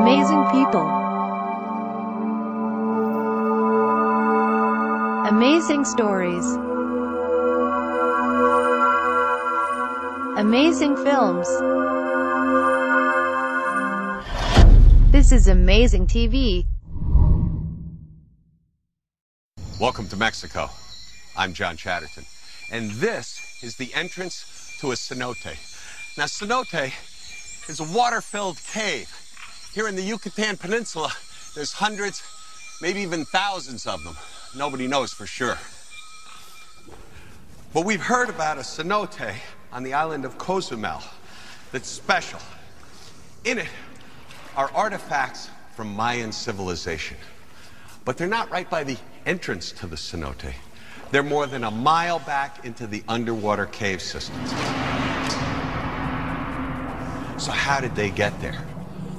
Amazing people. Amazing stories. Amazing films. This is Amazing TV. Welcome to Mexico. I'm John Chatterton. And this is the entrance to a cenote. Now, cenote is a water-filled cave. Here in the Yucatan Peninsula, there's hundreds, maybe even thousands of them. Nobody knows for sure. But we've heard about a cenote on the island of Cozumel that's special. In it are artifacts from Mayan civilization. But they're not right by the entrance to the cenote. They're more than a mile back into the underwater cave systems. So how did they get there?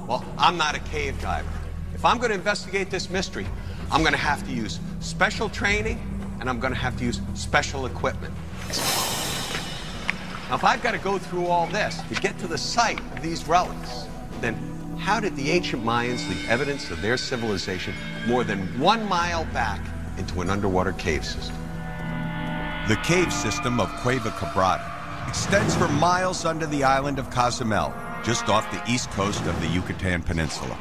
Well, I'm not a cave diver. If I'm going to investigate this mystery, I'm going to have to use special training, and I'm going to have to use special equipment. Now, if I've got to go through all this to get to the site of these relics, then how did the ancient Mayans leave evidence of their civilization more than 1 mile back into an underwater cave system? The cave system of Cueva Quebrada extends for miles under the island of Cozumel, just off the east coast of the Yucatan Peninsula.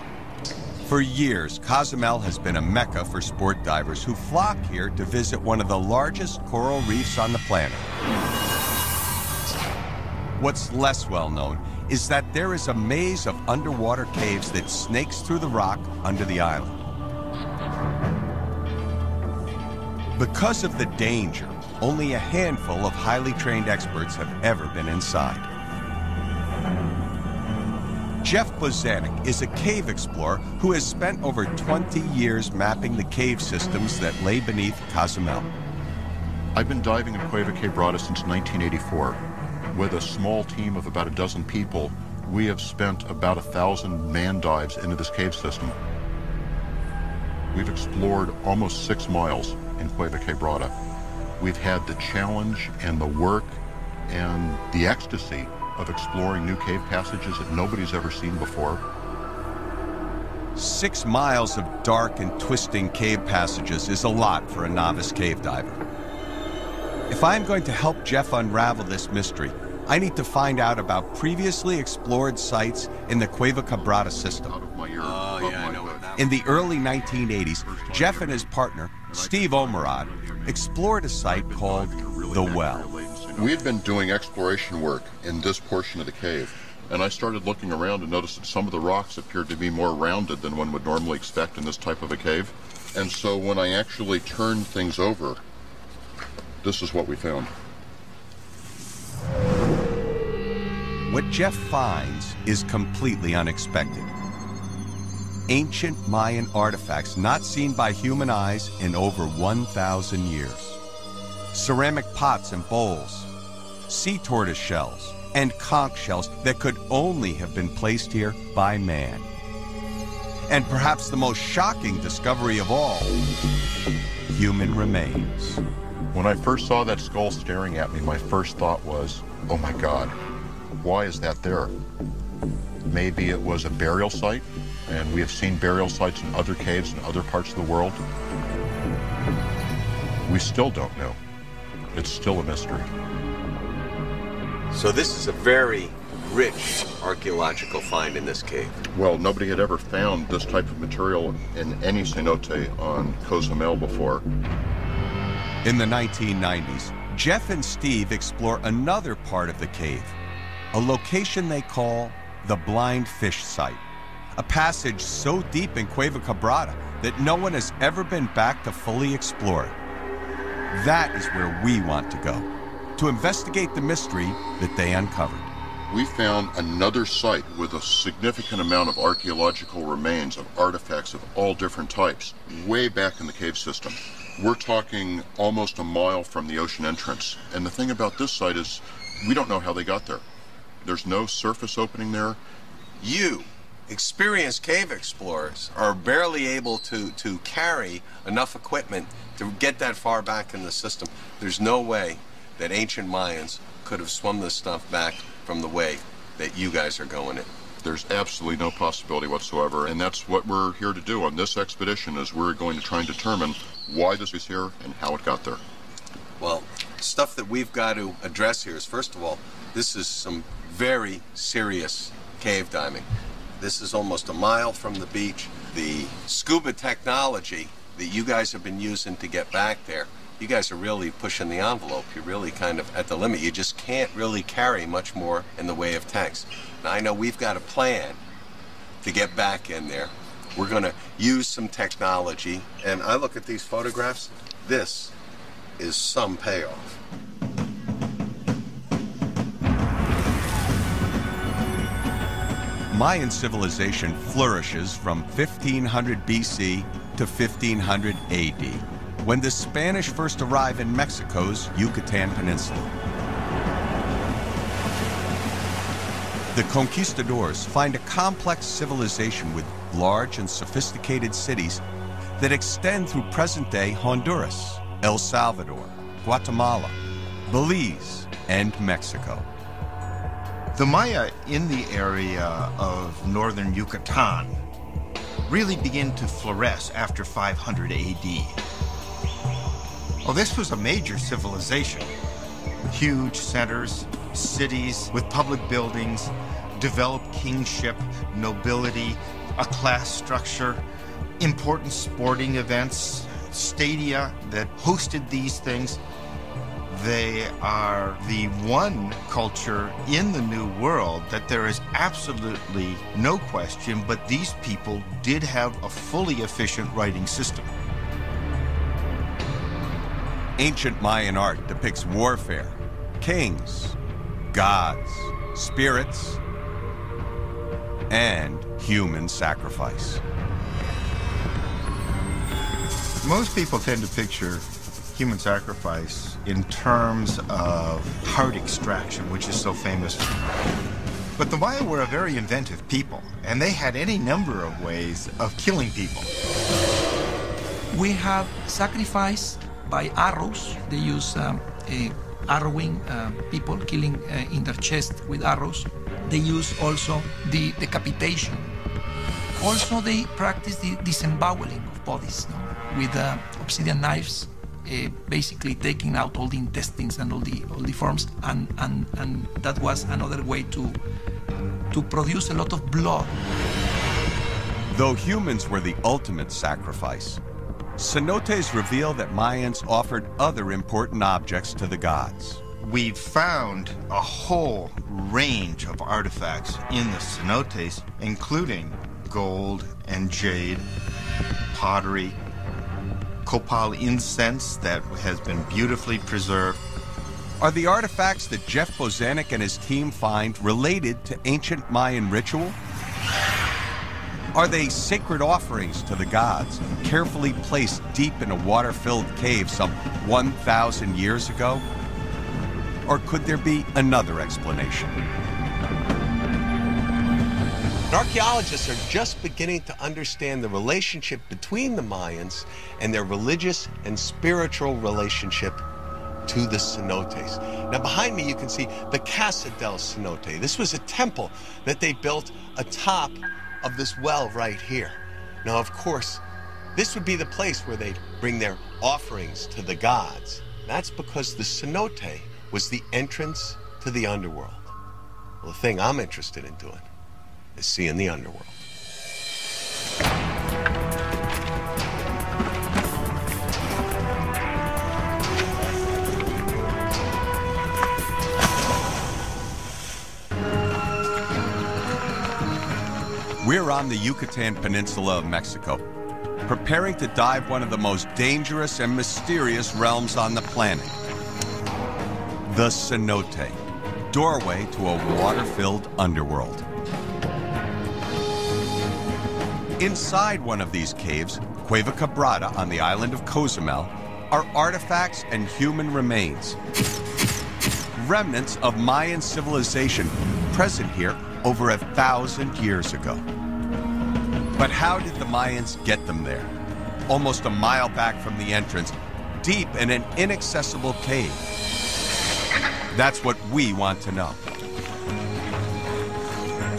For years, Cozumel has been a mecca for sport divers who flock here to visit one of the largest coral reefs on the planet. What's less well known is that there is a maze of underwater caves that snakes through the rock under the island. Because of the danger, only a handful of highly trained experts have ever been inside. Jeff Bozanic is a cave explorer who has spent over 20 years mapping the cave systems that lay beneath Cozumel. I've been diving in Cueva Quebrada since 1984. With a small team of about a dozen people, we have spent about 1,000 man dives into this cave system. We've explored almost 6 miles in Cueva Quebrada. We've had the challenge and the work and the ecstasy of exploring new cave passages that nobody's ever seen before. 6 miles of dark and twisting cave passages is a lot for a novice cave diver. If I'm going to help Jeff unravel this mystery, I need to find out about previously explored sites in the Cueva Quebrada system. In the early 1980s, Jeff and his partner, Steve Omerod, explored a site called The Well. We had been doing exploration work in this portion of the cave, and I started looking around and noticed that some of the rocks appeared to be more rounded than one would normally expect in this type of a cave. And so when I actually turned things over, this is what we found. What Jeff finds is completely unexpected. Ancient Mayan artifacts not seen by human eyes in over 1,000 years. Ceramic pots and bowls, sea tortoise shells, and conch shells that could only have been placed here by man. And perhaps the most shocking discovery of all, human remains. When I first saw that skull staring at me, my first thought was, oh my God, why is that there? Maybe it was a burial site, and we have seen burial sites in other caves in other parts of the world. We still don't know. It's still a mystery. So this is a very rich archaeological find in this cave. Well, nobody had ever found this type of material in any cenote on Cozumel before. In the 1990s, Jeff and Steve explore another part of the cave, a location they call the Blind Fish Site, a passage so deep in Cueva Quebrada that no one has ever been back to fully explore it. That is where we want to go, to investigate the mystery that they uncovered. We found another site with a significant amount of archaeological remains of artifacts of all different types, way back in the cave system. We're talking almost a mile from the ocean entrance. And the thing about this site is we don't know how they got there. There's no surface opening there. You, experienced cave explorers, are barely able to carry enough equipment to get that far back in the system. There's no way that ancient Mayans could have swum this stuff back from the way that you guys are going it. There's absolutely no possibility whatsoever, and that's what we're here to do on this expedition, is we're going to try and determine why this is here and how it got there. Well, stuff that we've got to address here is, first of all, this is some very serious cave diving. This is almost a mile from the beach. The scuba technology that you guys have been using to get back there, you guys are really pushing the envelope. You're really kind of at the limit. You just can't really carry much more in the way of tanks. Now, I know we've got a plan to get back in there. We're going to use some technology. And I look at these photographs. This is some payoff. Mayan civilization flourishes from 1500 BC to 1500 AD, when the Spanish first arrive in Mexico's Yucatan Peninsula. The conquistadors find a complex civilization with large and sophisticated cities that extend through present-day Honduras, El Salvador, Guatemala, Belize, and Mexico. The Maya in the area of northern Yucatan really begin to flourish after 500 AD. Well, this was a major civilization. Huge centers, cities with public buildings, developed kingship, nobility, a class structure, important sporting events, stadia that hosted these things. They are the one culture in the New World that there is absolutely no question, but these people did have a fully efficient writing system. Ancient Mayan art depicts warfare, kings, gods, spirits, and human sacrifice. Most people tend to picture human sacrifice in terms of heart extraction, which is so famous. But the Maya were a very inventive people, and they had any number of ways of killing people. We have sacrifice by arrows. They use arrowing people, killing in their chest with arrows. They use also the decapitation. Also, they practice the disemboweling of bodies, with obsidian knives, basically taking out all the intestines and all the forms, and that was another way to produce a lot of blood. Though humans were the ultimate sacrifice, cenotes reveal that Mayans offered other important objects to the gods. We've found a whole range of artifacts in the cenotes, including gold and jade, pottery, copal incense that has been beautifully preserved. Are the artifacts that Jeff Bozanic and his team find related to ancient Mayan ritual? Are they sacred offerings to the gods, carefully placed deep in a water-filled cave some 1,000 years ago? Or could there be another explanation? Archaeologists are just beginning to understand the relationship between the Mayans and their religious and spiritual relationship to the cenotes. Now behind me you can see the Casa del Cenote. This was a temple that they built atop of this well right here. Now of course, this would be the place where they'd bring their offerings to the gods. That's because the cenote was the entrance to the underworld. Well, the thing I'm interested in doing is seeing the underworld. We're on the Yucatan Peninsula of Mexico, preparing to dive one of the most dangerous and mysterious realms on the planet, the cenote, doorway to a water-filled underworld. Inside one of these caves, Cueva Quebrada on the island of Cozumel, are artifacts and human remains, remnants of Mayan civilization present here over 1,000 years ago. But how did the Mayans get them there? Almost a mile back from the entrance, deep in an inaccessible cave. That's what we want to know.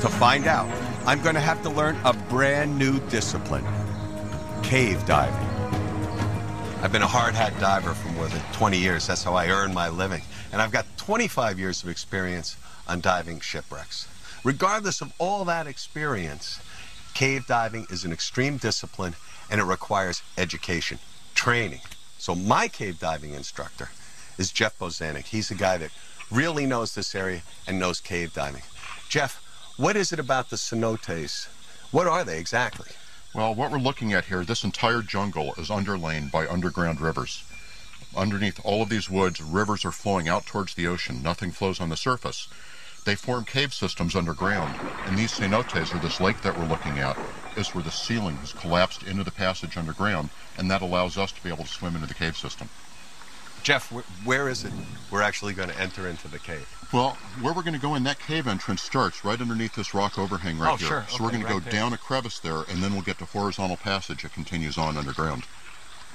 To find out, I'm going to have to learn a brand new discipline, cave diving. I've been a hard hat diver for more than 20 years. That's how I earn my living. And I've got 25 years of experience on diving shipwrecks. Regardless of all that experience, cave diving is an extreme discipline and it requires education, training. So my cave diving instructor is Jeff Bozanic. He's a guy that really knows this area and knows cave diving. Jeff, what is it about the cenotes? What are they exactly? Well, what we're looking at here, this entire jungle is underlain by underground rivers. Underneath all of these woods, rivers are flowing out towards the ocean. Nothing flows on the surface. They form cave systems underground, and these cenotes, or this lake that we're looking at, is where the ceiling has collapsed into the passage underground, and that allows us to be able to swim into the cave system. Jeff, where is it we're actually going to enter into the cave? Well, where we're going to go in, that cave entrance starts right underneath this rock overhang right here. Sure. So we're going to go down a crevice there, and then we'll get to horizontal passage that continues on underground.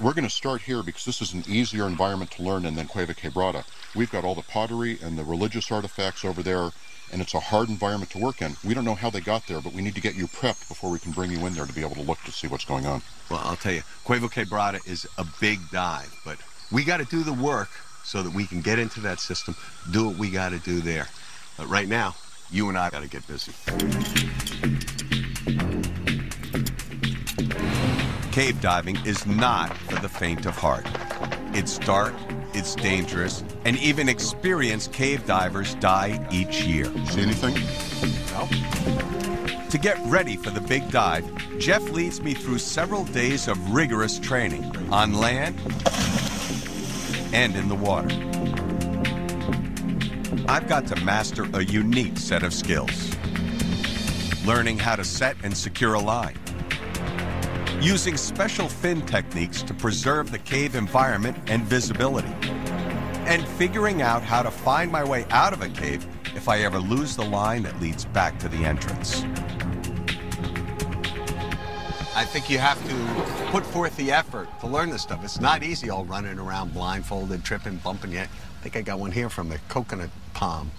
We're going to start here because this is an easier environment to learn in than Cueva Quebrada. We've got all the pottery and the religious artifacts over there, and it's a hard environment to work in. We don't know how they got there, but we need to get you prepped before we can bring you in there to be able to look to see what's going on. Well, I'll tell you, Cueva Quebrada is a big dive, but we got to do the work so that we can get into that system, do what we got to do there. But right now, you and I got to get busy. Cave diving is not for the faint of heart. It's dark, it's dangerous, and even experienced cave divers die each year. See anything? To get ready for the big dive, Jeff leads me through several days of rigorous training on land and in the water. I've got to master a unique set of skills. Learning how to set and secure a line. Using special fin techniques to preserve the cave environment and visibility. And figuring out how to find my way out of a cave if I ever lose the line that leads back to the entrance. I think you have to put forth the effort to learn this stuff. It's not easy all running around blindfolded, tripping, bumping yet. I think I got one here from the coconut palm.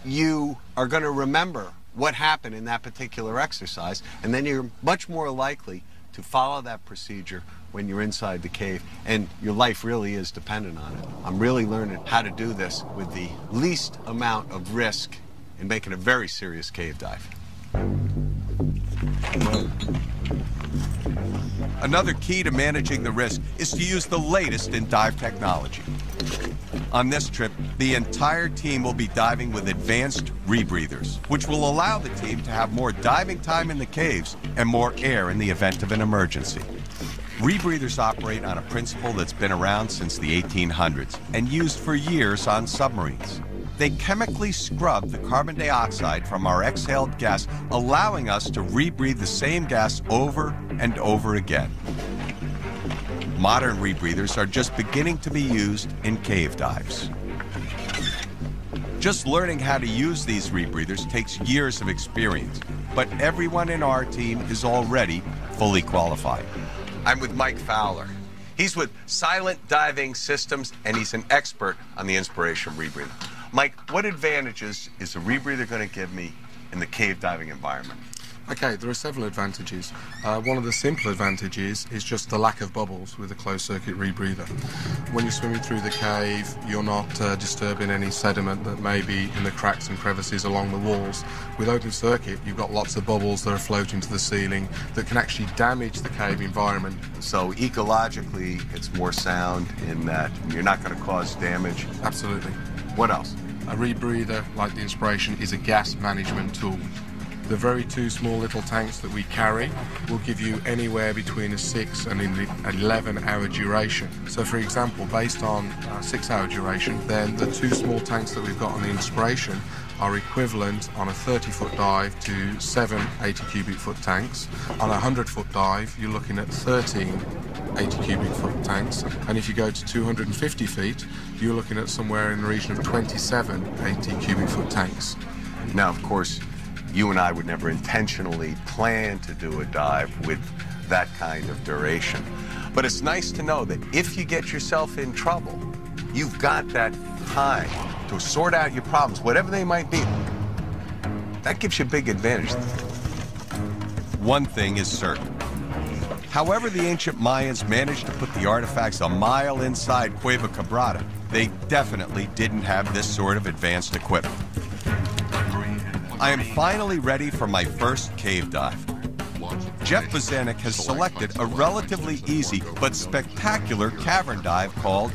You are going to remember what happened in that particular exercise, and then you're much more likely to follow that procedure when you're inside the cave, and your life really is dependent on it. I'm really learning how to do this with the least amount of risk in making a very serious cave dive. Another key to managing the risk is to use the latest in dive technology. On this trip, the entire team will be diving with advanced rebreathers, which will allow the team to have more diving time in the caves and more air in the event of an emergency. Rebreathers operate on a principle that's been around since the 1800s and used for years on submarines. They chemically scrub the carbon dioxide from our exhaled gas, allowing us to rebreathe the same gas over and over again. Modern rebreathers are just beginning to be used in cave dives. Just learning how to use these rebreathers takes years of experience, but everyone in our team is already fully qualified. I'm with Mike Fowler. He's with Silent Diving Systems, and he's an expert on the Inspiration rebreather. Mike, what advantages is the rebreather going to give me in the cave diving environment? Okay, there are several advantages. One of the simple advantages is just the lack of bubbles with a closed-circuit rebreather. When you're swimming through the cave, you're not disturbing any sediment that may be in the cracks and crevices along the walls. With open circuit, you've got lots of bubbles that are floating to the ceiling that can actually damage the cave environment. So ecologically, it's more sound in that you're not going to cause damage? Absolutely. What else? A rebreather, like the Inspiration, is a gas management tool. The very two small little tanks that we carry will give you anywhere between a 6 and an 11-hour duration. So for example, based on a 6-hour duration, then the two small tanks that we've got on the Inspiration are equivalent on a 30-foot dive to 7 80 cubic foot tanks. On a 100-foot dive, you're looking at 13 80 cubic foot tanks, and if you go to 250 feet, you're looking at somewhere in the region of 27 80 cubic foot tanks. Now, of course, you and I would never intentionally plan to do a dive with that kind of duration. But it's nice to know that if you get yourself in trouble, you've got that time to sort out your problems, whatever they might be. That gives you a big advantage. One thing is certain. However the ancient Mayans managed to put the artifacts a mile inside Cueva Quebrada, they definitely didn't have this sort of advanced equipment. I am finally ready for my first cave dive. Jeff Bozanic has selected a relatively easy but spectacular cavern dive called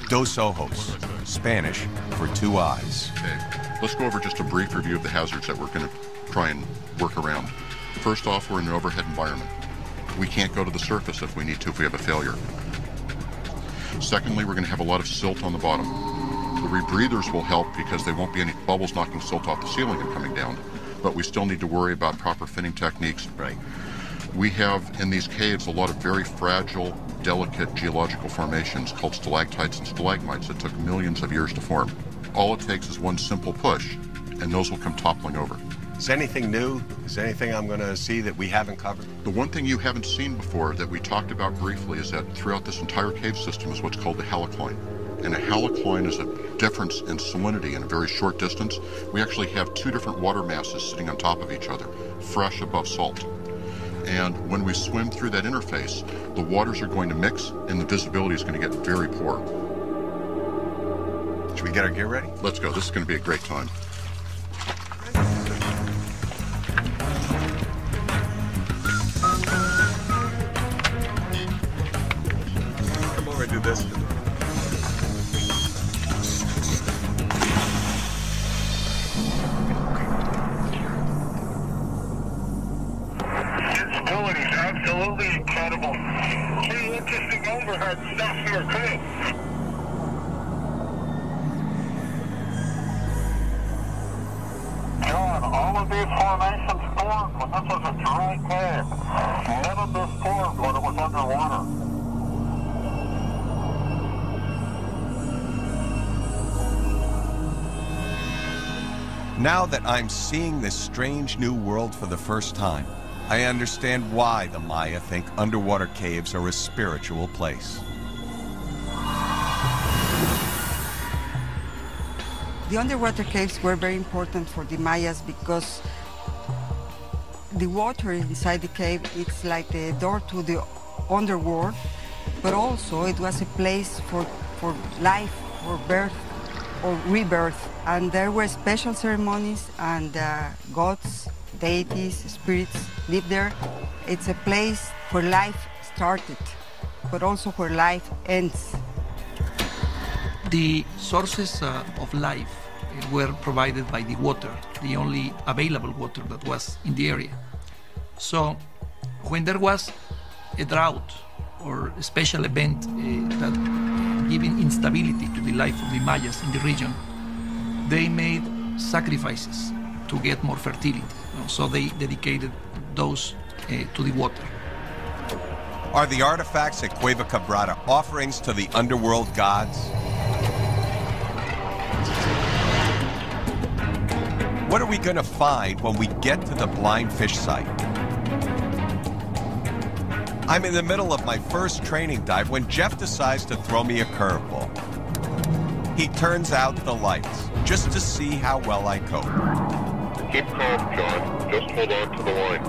Dos Ojos, Spanish for two eyes. Okay, let's go over just a brief review of the hazards that we're going to try and work around. First off, we're in an overhead environment. We can't go to the surface if we need to if we have a failure. Secondly, we're going to have a lot of silt on the bottom. The rebreathers will help because there won't be any bubbles knocking silt off the ceiling and coming down, but we still need to worry about proper finning techniques. Right. We have in these caves a lot of very fragile, delicate geological formations called stalactites and stalagmites that took millions of years to form. All it takes is one simple push, and those will come toppling over. Is anything new? Is anything I'm going to see that we haven't covered? The one thing you haven't seen before that we talked about briefly is that throughout this entire cave system is what's called the halocline. And a halocline is a difference in salinity in a very short distance. We actually have two different water masses sitting on top of each other, fresh above salt. And when we swim through that interface, the waters are going to mix and the visibility is going to get very poor. Should we get our gear ready? Let's go. This is going to be a great time. Come over and do this. Visibility is absolutely incredible. Pretty interesting overhead stuff here, too. John, all of these formations formed when this was a dry cave. None of this formed when it was underwater. Now that I'm seeing this strange new world for the first time, I understand why the Maya think underwater caves are a spiritual place. The underwater caves were very important for the Mayas because the water inside the cave, it's like the door to the underworld, but also it was a place for life, for birth or rebirth. And there were special ceremonies and gods, deities, spirits lived there. It's a place where life started, but also where life ends. The sources of life were provided by the water, the only available water that was in the area. So when there was a drought or a special event that giving instability to the life of the Mayas in the region, they made sacrifices to get more fertility. So they dedicated those to the water. Are the artifacts at Cueva Quebrada offerings to the underworld gods? What are we going to find when we get to the blind fish site? I'm in the middle of my first training dive when Jeff decides to throw me a curveball. He turns out the lights just to see how well I cope. Keep calm, John. Just hold on to the line.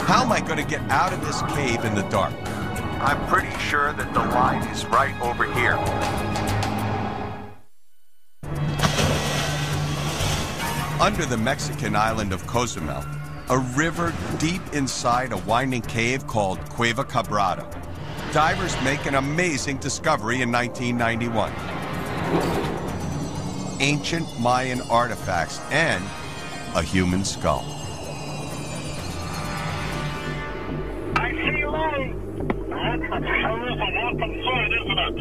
How am I going to get out of this cave in the dark? I'm pretty sure that the line is right over here. Under the Mexican island of Cozumel, a river deep inside a winding cave called Cueva Quebrada, divers make an amazing discovery in 1991. Ancient Mayan artifacts and a human skull. I see light. That sure is a welcome sight, isn't it?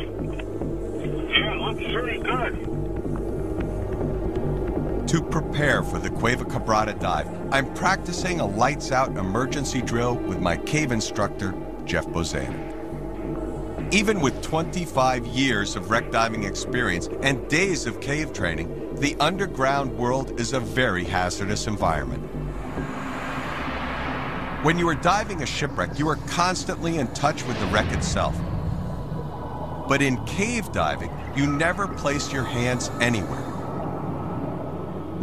Yeah, it looks very good. To prepare for the Cueva Quebrada dive, I'm practicing a lights-out emergency drill with my cave instructor, Jeff Bozanic. Even with 25 years of wreck diving experience and days of cave training, the underground world is a very hazardous environment. When you are diving a shipwreck, you are constantly in touch with the wreck itself. But in cave diving, you never place your hands anywhere.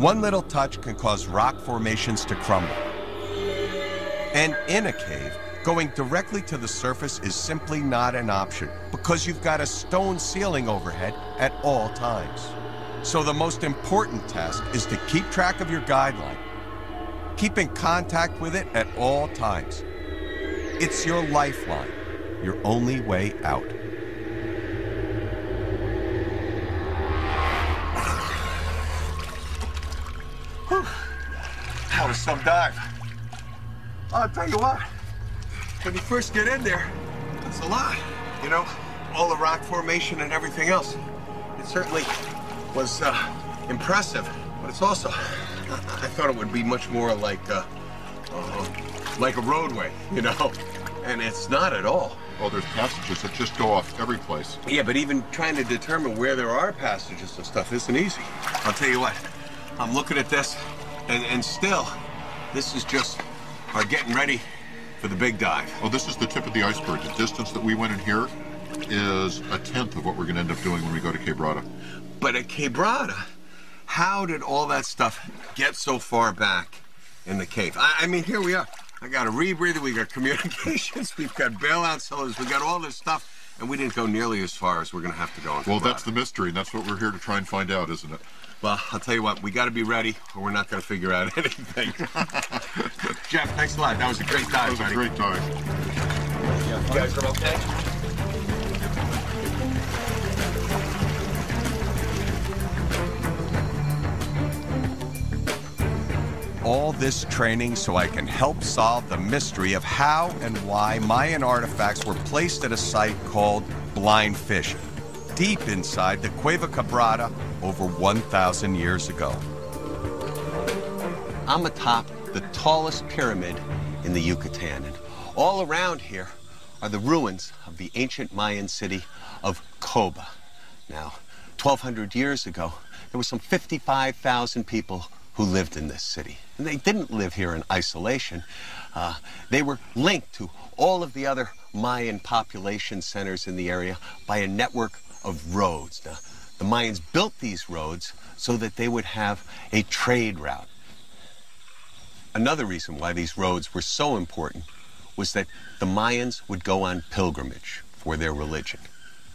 One little touch can cause rock formations to crumble. And in a cave, going directly to the surface is simply not an option because you've got a stone ceiling overhead at all times. So the most important task is to keep track of your guideline. Keep in contact with it at all times. It's your lifeline, your only way out. Whew. That was some dive. I'll tell you what, when you first get in there, it's a lot. You know, all the rock formation and everything else. It certainly was impressive, but it's also, I thought it would be much more like a roadway, you know? And it's not at all. Oh, there's passages that just go off every place. Yeah, but even trying to determine where there are passages and stuff isn't easy. I'll tell you what, I'm looking at this, and still, this is just our getting ready for the big dive. Oh, this is the tip of the iceberg. The distance that we went in here is a tenth of what we're going to end up doing when we go to Quebrada. But at Quebrada, how did all that stuff get so far back in the cave? I mean, here we are. I got a rebreather, we got communications, we've got bailout cylinders, we got all this stuff, and we didn't go nearly as far as we're going to have to go. Well, that's the mystery, and that's what we're here to try and find out, isn't it? Well, I'll tell you what, we got to be ready, or we're not going to figure out anything. Jeff, thanks a lot. That was a great dive, buddy. That was a great dive. You guys are okay? All this training so I can help solve the mystery of how and why Mayan artifacts were placed at a site called Blind Fish, deep inside the Cueva Quebrada over 1,000 years ago. I'm atop the tallest pyramid in the Yucatan, and all around here are the ruins of the ancient Mayan city of Coba. Now, 1,200 years ago, there were some 55,000 people who lived in this city. And they didn't live here in isolation. They were linked to all of the other Mayan population centers in the area by a network of roads. Now, the Mayans built these roads so that they would have a trade route. Another reason why these roads were so important was that the Mayans would go on pilgrimage for their religion.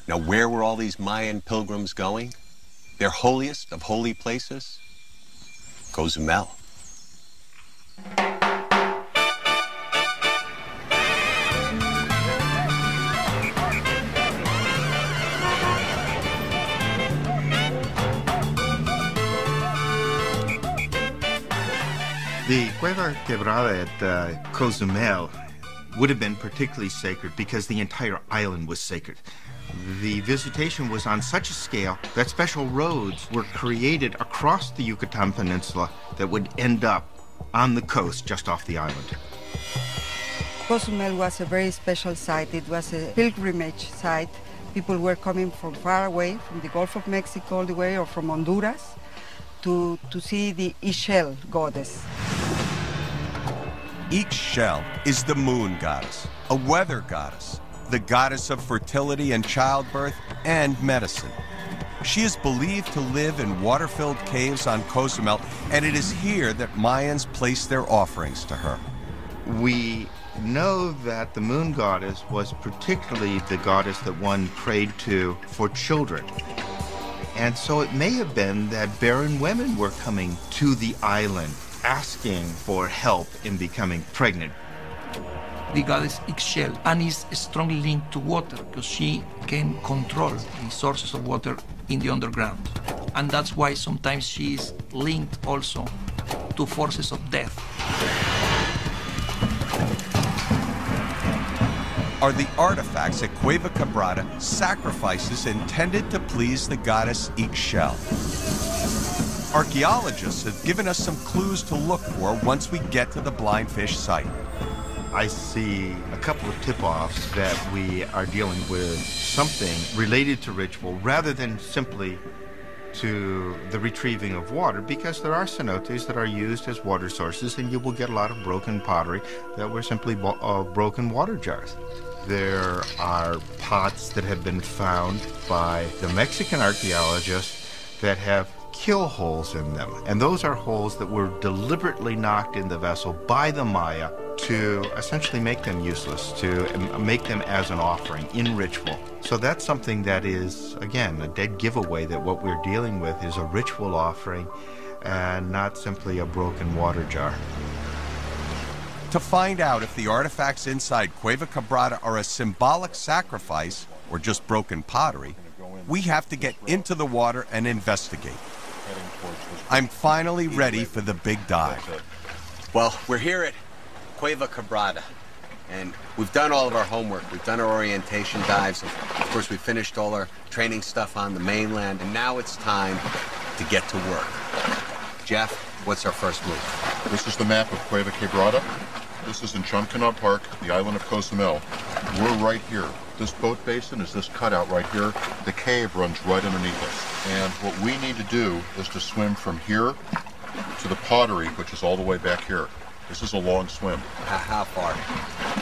Now, where were all these Mayan pilgrims going? Their holiest of holy places? Cozumel. The Cueva Quebrada at Cozumel would have been particularly sacred because the entire island was sacred. The visitation was on such a scale that special roads were created across the Yucatan Peninsula that would end up on the coast just off the island. Cozumel was a very special site. It was a pilgrimage site. People were coming from far away, from the Gulf of Mexico all the way, or from Honduras, to see the Ixchel goddess. Ixchel is the moon goddess, a weather goddess, the goddess of fertility and childbirth and medicine. She is believed to live in water-filled caves on Cozumel, and it is here that Mayans placed their offerings to her. We know that the moon goddess was particularly the goddess that one prayed to for children. And so it may have been that barren women were coming to the island asking for help in becoming pregnant. The goddess Ixchel, and is strongly linked to water because she can control the sources of water in the underground. And that's why sometimes she is linked also to forces of death. Are the artifacts at Cueva Quebrada sacrifices intended to please the goddess Ixchel? Archaeologists have given us some clues to look for once we get to the Blind Fish site. I see a couple of tip-offs that we are dealing with something related to ritual rather than simply to the retrieving of water, because there are cenotes that are used as water sources, and you will get a lot of broken pottery that were simply broken water jars. There are pots that have been found by the Mexican archaeologists that have kill holes in them. And those are holes that were deliberately knocked in the vessel by the Maya to essentially make them useless, to make them as an offering in ritual. So that's something that is, again, a dead giveaway that what we're dealing with is a ritual offering and not simply a broken water jar. To find out if the artifacts inside Cueva Quebrada are a symbolic sacrifice or just broken pottery, we have to get into the water and investigate. I'm finally ready for the big dive. Well, we're here at Cueva Quebrada, and we've done all of our homework. We've done our orientation dives. Of course, we finished all our training stuff on the mainland, and now it's time to get to work. Jeff, what's our first move? This is the map of Cueva Quebrada. This is in Chancana Park, the island of Cozumel. We're right here. This boat basin is this cutout right here. The cave runs right underneath us. And what we need to do is to swim from here to the pottery, which is all the way back here. This is a long swim. How far?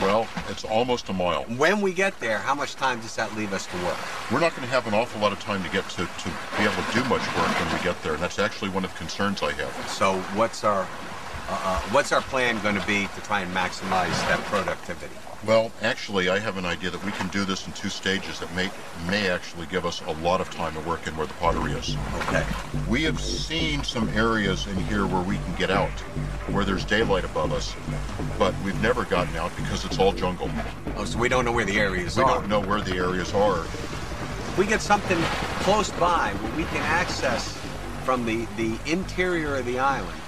Well, it's almost a mile. When we get there, how much time does that leave us to work? We're not going to have an awful lot of time to get to be able to do much work when we get there, and that's actually one of the concerns I have. So what's our plan going to be to try and maximize that productivity? Well, actually, I have an idea that we can do this in 2 stages that may actually give us a lot of time to work in where the pottery is. Okay. We have seen some areas in here where we can get out, where there's daylight above us, but we've never gotten out because it's all jungle. Oh, so we don't know where the areas are. We don't know where the areas are. If we get something close by where we can access from the interior of the island,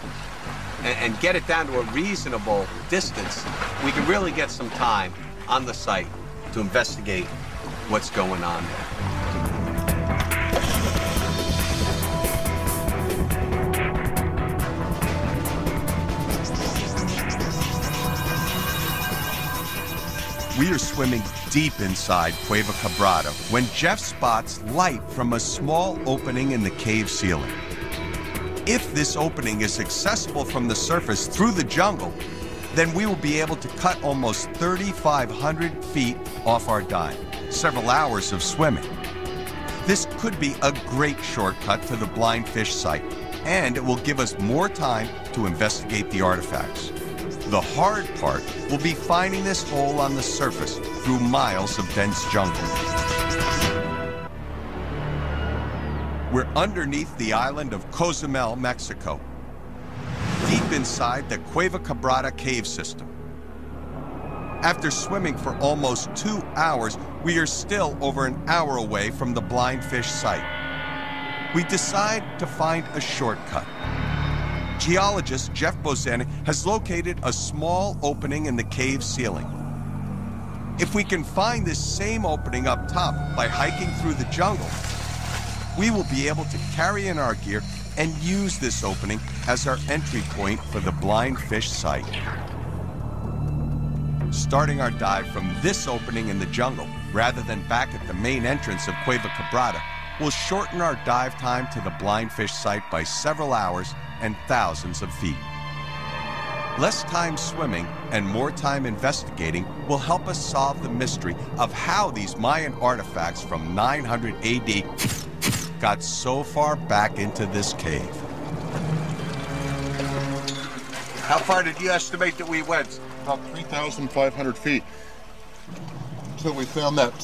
and get it down to a reasonable distance, we can really get some time on the site to investigate what's going on there. We are swimming deep inside Cueva Quebrada when Jeff spots light from a small opening in the cave ceiling. If this opening is accessible from the surface through the jungle, then we will be able to cut almost 3,500 feet off our dive, several hours of swimming. This could be a great shortcut to the Blind Fish site, and it will give us more time to investigate the artifacts. The hard part will be finding this hole on the surface through miles of dense jungle. We're underneath the island of Cozumel, Mexico, deep inside the Cueva Quebrada cave system. After swimming for almost 2 hours, we are still over an hour away from the Blind Fish site. We decide to find a shortcut. Geologist Jeff Bozanic has located a small opening in the cave ceiling. If we can find this same opening up top by hiking through the jungle, we will be able to carry in our gear and use this opening as our entry point for the Blind Fish site. Starting our dive from this opening in the jungle, rather than back at the main entrance of Cueva Quebrada, will shorten our dive time to the Blind Fish site by several hours and thousands of feet. Less time swimming and more time investigating will help us solve the mystery of how these Mayan artifacts from 900 AD got so far back into this cave. How far did you estimate that we went? About 3,500 feet until we found that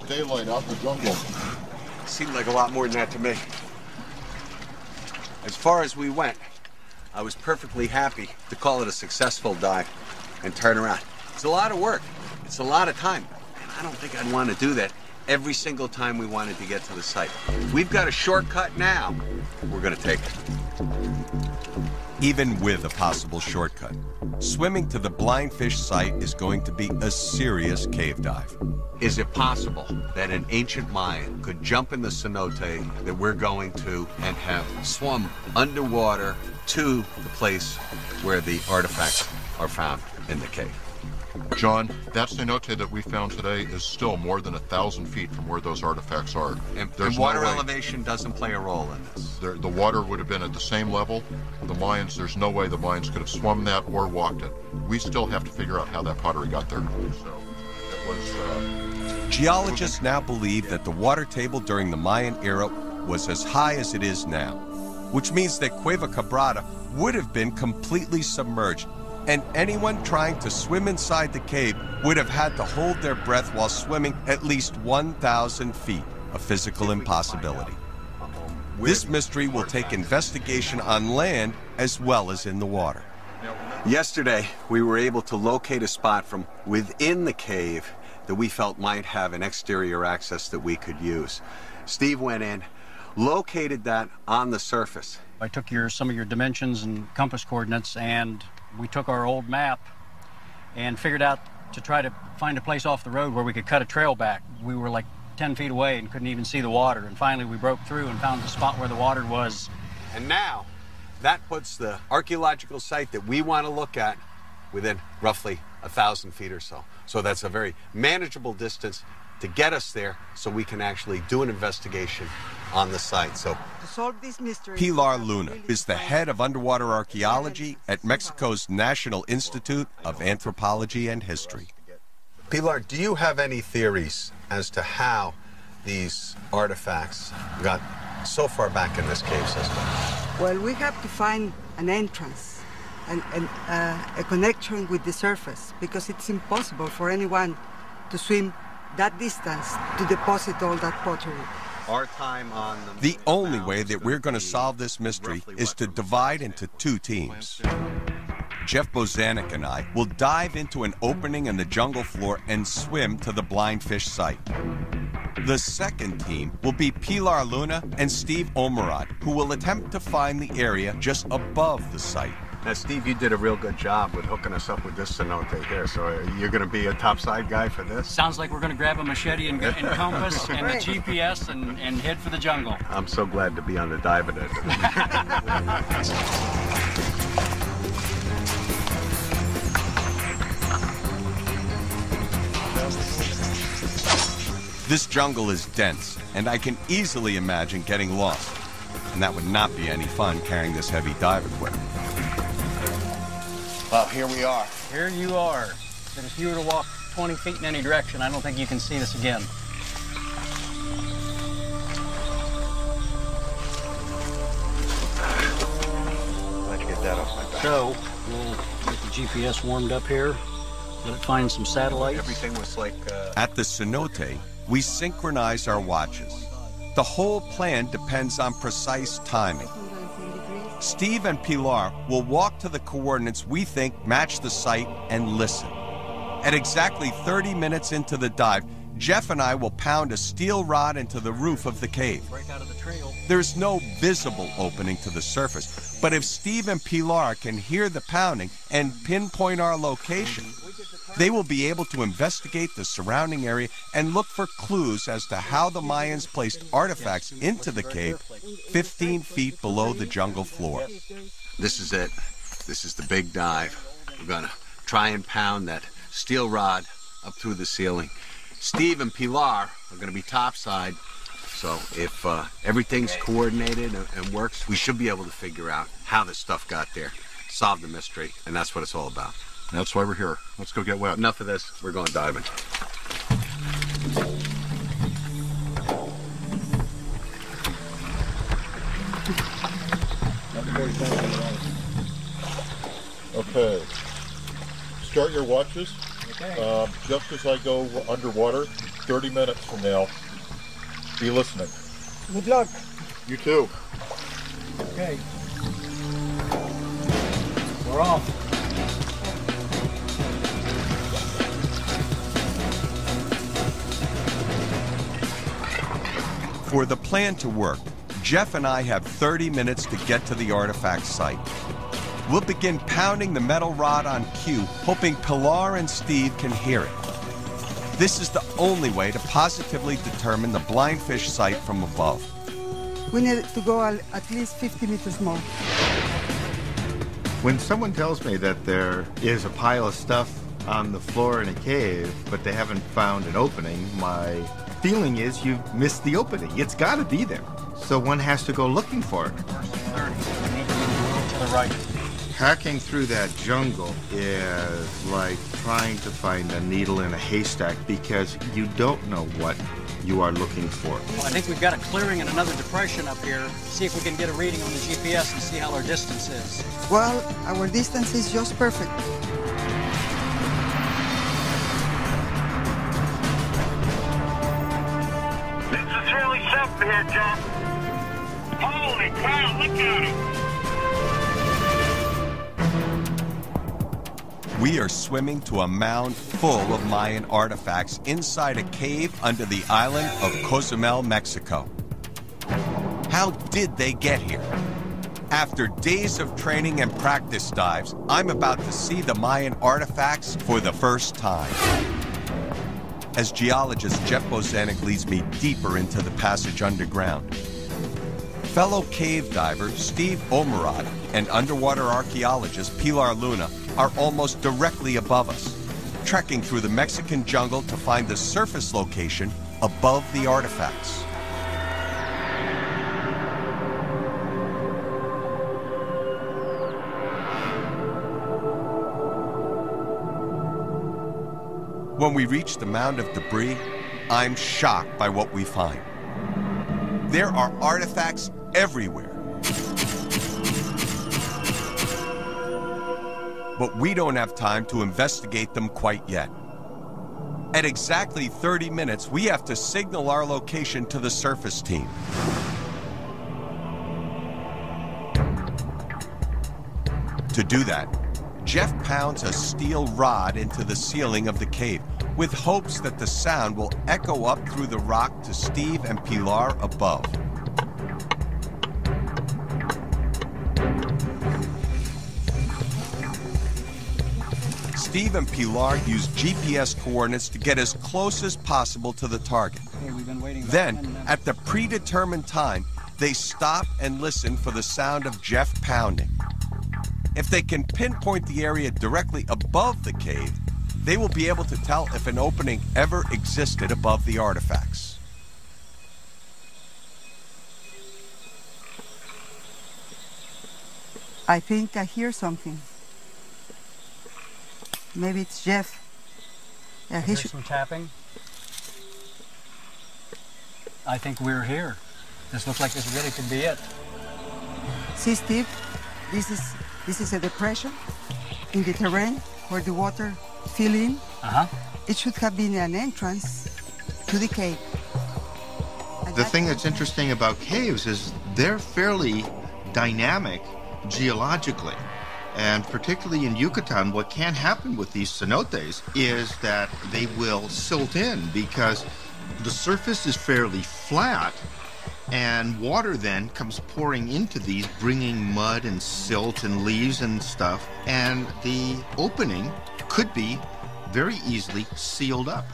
daylight out in the jungle. Seemed like a lot more than that to me. As far as we went, I was perfectly happy to call it a successful dive and turn around. It's a lot of work. It's a lot of time. And I don't think I'd want to do that every single time we wanted to get to the site. If we've got a shortcut now, we're going to take it. Even with a possible shortcut, swimming to the Blind Fish site is going to be a serious cave dive. Is it possible that an ancient Mayan could jump in the cenote that we're going to and have swum underwater to the place where the artifacts are found in the cave? John, that cenote that we found today is still more than 1,000 feet from where those artifacts are. And water elevation doesn't play a role in this? The water would have been at the same level. The Mayans, there's no way the Mayans could have swum that or walked it. We still have to figure out how that pottery got there. So it was... Geologists now believe that the water table during the Mayan era was as high as it is now. which means that Cueva Quebrada would have been completely submerged, and anyone trying to swim inside the cave would have had to hold their breath while swimming at least 1,000 feet, a physical impossibility. This mystery will take investigation on land as well as in the water. Yesterday, we were able to locate a spot from within the cave that we felt might have an exterior access that we could use. Steve went in, located that on the surface. I took some of your dimensions and compass coordinates, and we took our old map and figured out to try to find a place off the road where we could cut a trail back. We were like 10 feet away and couldn't even see the water, and finally we broke through and found the spot where the water was. And now, that puts the archaeological site that we want to look at within roughly 1,000 feet or so. So that's a very manageable distance to get us there so we can actually do an investigation on the site. So to solve this mystery, Pilar Luna is the head of underwater archaeology at Mexico's National Institute of Anthropology and History. Pilar, do you have any theories as to how these artifacts got so far back in this cave system? Well, we have to find an entrance and a connection with the surface, because it's impossible for anyone to swim that distance to deposit all that pottery. Our time on the only way that we're going to solve this mystery is to divide into two teams. Jeff Bozanic and I will dive into an opening in the jungle floor and swim to the blind fish site. The second team will be Pilar Luna and Steve Omerod, who will attempt to find the area just above the site. Now, Steve, you did a real good job with hooking us up with this cenote here, so you're going to be a topside guy for this? Sounds like we're going to grab a machete and compass and a GPS and head for the jungle. I'm so glad to be on the diving end. This jungle is dense, and I can easily imagine getting lost. And that would not be any fun carrying this heavy dive equipment. Well, here we are. Here you are. But if you were to walk 20 feet in any direction, I don't think you can see this again. Glad you get that off my back. So, we'll get the GPS warmed up here. Let it find some satellites. Everything was like... At the cenote, we synchronize our watches. The whole plan depends on precise timing. Steve and Pilar will walk to the coordinates we think match the site and listen. At exactly 30 minutes into the dive, Jeff and I will pound a steel rod into the roof of the cave. There's no visible opening to the surface, but if Steve and Pilar can hear the pounding and pinpoint our location, they will be able to investigate the surrounding area and look for clues as to how the Mayans placed artifacts into the cave 15 feet below the jungle floor. This is it. This is the big dive. We're going to try and pound that steel rod up through the ceiling. Steve and Pilar are going to be topside, so if everything's coordinated and works, we should be able to figure out how this stuff got there, solve the mystery, and that's what it's all about. That's why we're here. Let's go get wet. Enough of this. We're going diving. Okay. Start your watches. Okay. Just as I go underwater, 30 minutes from now, be listening. Good luck. You too. Okay. We're off. For the plan to work, Jeff and I have 30 minutes to get to the artifact site. We'll begin pounding the metal rod on cue, hoping Pilar and Steve can hear it. This is the only way to positively determine the blind fish site from above. We need to go at least 50 meters more. When someone tells me that there is a pile of stuff on the floor in a cave, but they haven't found an opening, my feeling is you've missed the opening. It's got to be there. So one has to go looking for it. To the right. Hacking through that jungle is like trying to find a needle in a haystack because you don't know what you are looking for. Well, I think we've got a clearing in another depression up here. See if we can get a reading on the GPS and see how our distance is. Well, our distance is just perfect. This is really something here, Jeff. Holy cow, look at him. We are swimming to a mound full of Mayan artifacts inside a cave under the island of Cozumel, Mexico. How did they get here? After days of training and practice dives, I'm about to see the Mayan artifacts for the first time. As geologist Jeff Bozanic leads me deeper into the passage underground, fellow cave diver Steve Omerod and underwater archaeologist Pilar Luna are almost directly above us, trekking through the Mexican jungle to find the surface location above the artifacts. When we reach the mound of debris, I'm shocked by what we find. There are artifacts everywhere. But we don't have time to investigate them quite yet. At exactly 30 minutes, we have to signal our location to the surface team. To do that, Jeff pounds a steel rod into the ceiling of the cave with hopes that the sound will echo up through the rock to Steve and Pilar above. Steve and Pilar use GPS coordinates to get as close as possible to the target. Okay, we've been waiting about 10 Then, minutes. at the predetermined time, they stop and listen for the sound of Jeff pounding. If they can pinpoint the area directly above the cave, they will be able to tell if an opening ever existed above the artifacts. I think I hear something. Maybe it's Jeff. Yeah, he Here's should. some tapping. I think we're here. This looks like this really could be it. See, Steve, this is a depression in the terrain where the water fill in. Uh-huh. It should have been an entrance to the cave. The thing that's interesting about caves is they're fairly dynamic geologically. And particularly in Yucatan, what can happen with these cenotes is that they will silt in because the surface is fairly flat and water then comes pouring into these, bringing mud and silt and leaves and stuff, and the opening could be very easily sealed up.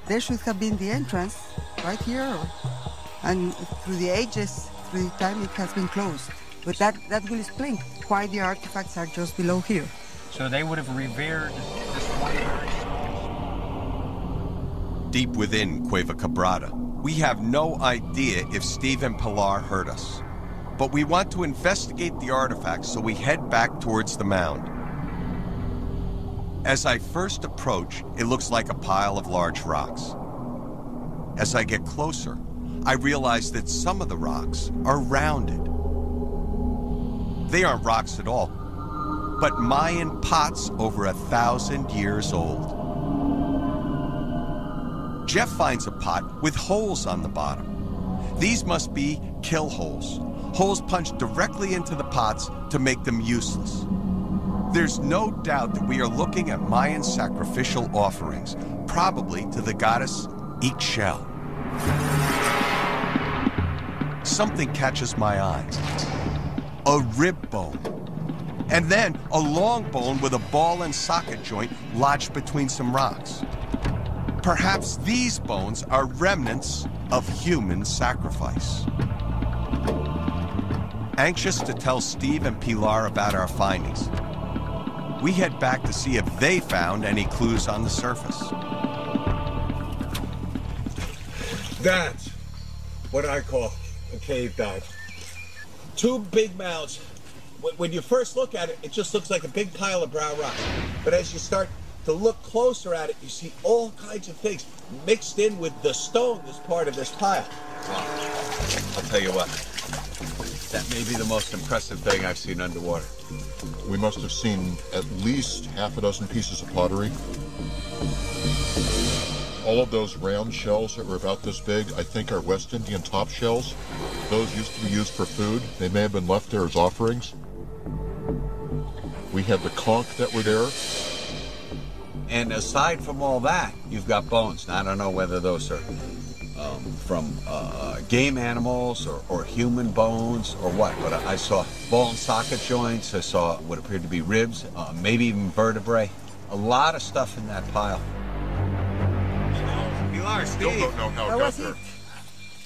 There should have been the entrance right here, and through the ages, through the time, it has been closed. But that will explain why the artifacts are just below here. So they would have revered this one very small. Deep within Cueva Quebrada, we have no idea if Steve and Pilar heard us. But we want to investigate the artifacts, so we head back towards the mound. As I first approach, it looks like a pile of large rocks. As I get closer, I realize that some of the rocks are rounded. They aren't rocks at all, but Mayan pots over 1,000 years old. Jeff finds a pot with holes on the bottom. These must be kill holes, holes punched directly into the pots to make them useless. There's no doubt that we are looking at Mayan sacrificial offerings, probably to the goddess Ixchel. Something catches my eyes. A rib bone. And then a long bone with a ball and socket joint lodged between some rocks. Perhaps these bones are remnants of human sacrifice. Anxious to tell Steve and Pilar about our findings, we head back to see if they found any clues on the surface. That's what I call a cave dive. Two big mounds when you first look at it, it just looks like a big pile of brown rock. But as you start to look closer at it, you see all kinds of things mixed in with the stone that's part of this pile. Well, I'll tell you what, that may be the most impressive thing I've seen underwater. We must have seen at least half a dozen pieces of pottery. All of those round shells that were about this big, I think, are West Indian top shells. Those used to be used for food. They may have been left there as offerings. We had the conch that were there. And aside from all that, you've got bones. Now, I don't know whether those are from game animals or human bones or what, but I saw ball and socket joints. I saw what appeared to be ribs, maybe even vertebrae. A lot of stuff in that pile. Pilar, Steve. Still don't know how it got there.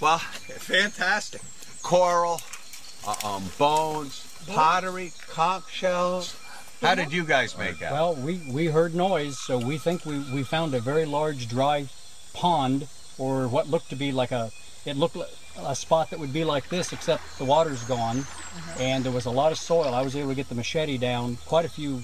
Well, fantastic. Coral, bones, pottery, conch shells. How did you guys make out? Well, we heard noise, so we think we found a very large dry pond, or what looked to be like it looked like a spot that would be like this, except the water's gone, and there was a lot of soil. I was able to get the machete down quite a few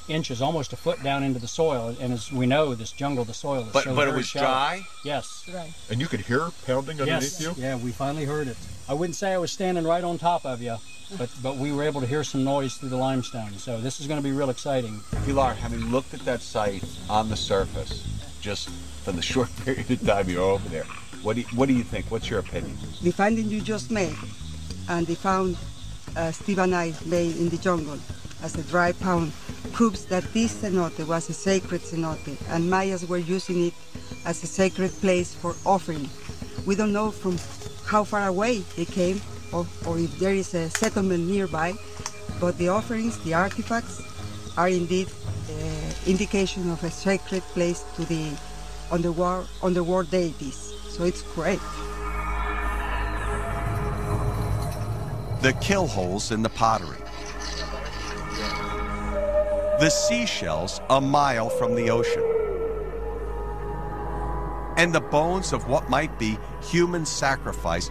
inches, almost a foot down into the soil, and as we know, this jungle, the soil is so But it very was shallow. dry? Yes. Right. And you could hear pounding underneath you? Yeah, we finally heard it. I wouldn't say I was standing right on top of you, but we were able to hear some noise through the limestone, so this is going to be real exciting. Pilar, having looked at that site on the surface, just for the short period of time you're over there, what do you think? What's your opinion? The finding you just made, and the found Steve and I made in the jungle as a dry pound, proves that this cenote was a sacred cenote, and Mayas were using it as a sacred place for offering. We don't know from how far away they came, or if there is a settlement nearby, but the offerings, the artifacts, are indeed indication of a sacred place to the underworld deities. So it's great. The kill holes in the pottery. The seashells a mile from the ocean. And the bones of what might be human sacrifice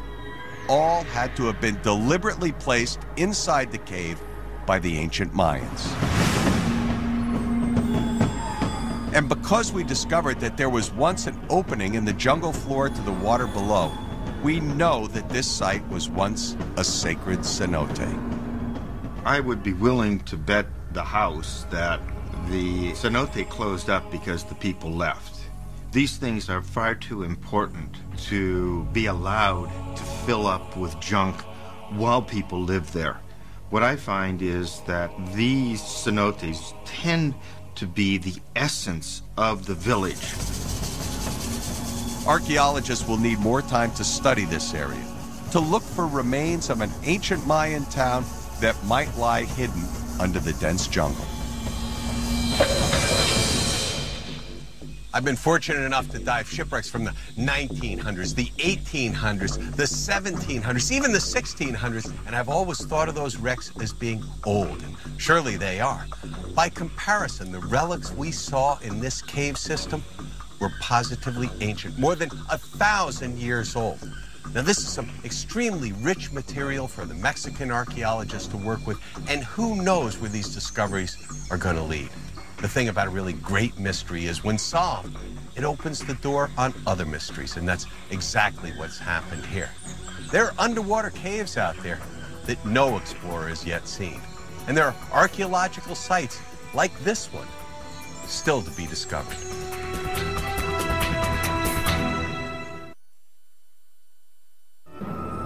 all had to have been deliberately placed inside the cave by the ancient Mayans. And because we discovered that there was once an opening in the jungle floor to the water below, we know that this site was once a sacred cenote. I would be willing to bet the house that the cenote closed up because the people left. These things are far too important to be allowed to fill up with junk while people live there. What I find is that these cenotes tend to be the essence of the village. Archaeologists will need more time to study this area, to look for remains of an ancient Mayan town that might lie hidden under the dense jungle. I've been fortunate enough to dive shipwrecks from the 1900s, the 1800s, the 1700s, even the 1600s, and I've always thought of those wrecks as being old, and surely they are. By comparison, the relics we saw in this cave system were positively ancient, more than 1,000 years old. Now, this is some extremely rich material for the Mexican archaeologists to work with, and who knows where these discoveries are going to lead. The thing about a really great mystery is when solved, it opens the door on other mysteries, and that's exactly what's happened here. There are underwater caves out there that no explorer has yet seen, and there are archaeological sites like this one still to be discovered.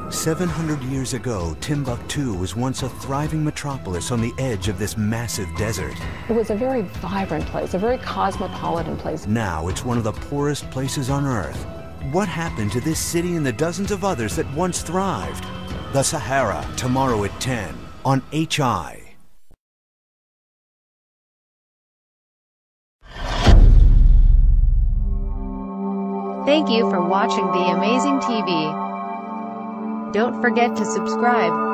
"700 years ago, Timbuktu was once a thriving metropolis on the edge of this massive desert. It was a very vibrant place, a very cosmopolitan place. Now it's one of the poorest places on Earth. What happened to this city and the dozens of others that once thrived? The Sahara, tomorrow at 10 on HI. Thank you for watching The Amazing TV. Don't forget to subscribe.